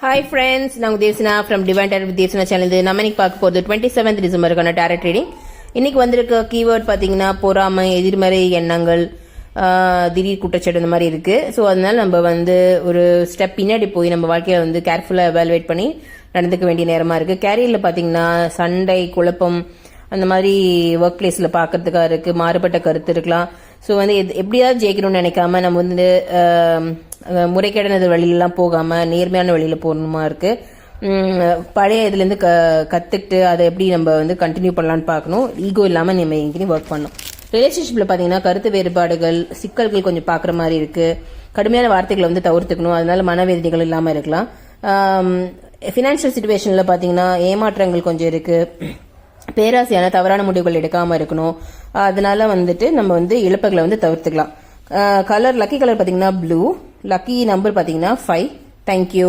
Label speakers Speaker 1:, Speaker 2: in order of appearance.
Speaker 1: Hi friends, நான் Devsina from Divine Tarot with Devsina channel. இது நம்ம இன்னைக்கு பார்க்க போகிறது 27th டிசம்பருக்கான டாரட் ட்ரீடிங். இன்னைக்கு வந்திருக்க கீவேர்ட் பார்த்தீங்கன்னா பொறாமை, எதிர்மறை எண்ணங்கள், திடீர் குற்றச்சாட்டு இந்த மாதிரி இருக்கு. ஸோ அதனால நம்ம ஒரு ஸ்டெப் பின்னாடி போய் நம்ம வாழ்க்கையை கேர்ஃபுல்லாக எவாலுவேட் பண்ணி நடந்துக்க வேண்டிய நேரமாக இருக்கு. கேரியரில் பார்த்தீங்கன்னா சண்டை, குழப்பம் அந்த மாதிரி ஒர்க் பிளேஸில் பார்க்கறதுக்காக இருக்கு. மாறுபட்ட கருத்து இருக்கலாம். ஸோ எப்படியாவது ஜெயிக்கணும்னு நினைக்காம நம்ம முறைகேடான வழியிலலாம் போகாம நேர்மையான வழியில போகணுமா இருக்கு. பழைய இதுலேருந்து கற்றுக்கிட்டு அதை எப்படி நம்ம கண்டினியூ பண்ணலான்னு பார்க்கணும். ஈகோ இல்லாமல் நம்ம எங்கேயும் ஒர்க் பண்ணணும். ரிலேஷன்ஷிப்பில் பார்த்தீங்கன்னா கருத்து வேறுபாடுகள், சிக்கல்கள் கொஞ்சம் பார்க்குற மாதிரி இருக்கு. கடுமையான வார்த்தைகளை தவிர்த்துக்கணும். அதனால மனவேதனைகள் இல்லாமல் இருக்கலாம். ஃபினான்ஷியல் சுச்சுவேஷனில் பார்த்தீங்கன்னா ஏமாற்றங்கள் கொஞ்சம் இருக்கு. பேராசையான தவறான முடிவுகள் எடுக்காம இருக்கணும். அதனால நம்ம இழப்புகளை தவிர்த்துக்கலாம். கலர் லக்கி கலர் பார்த்தீங்கன்னா ப்ளூ. லக்கி நம்பர் பார்த்தீங்கன்னா 5. தேங்க்யூ.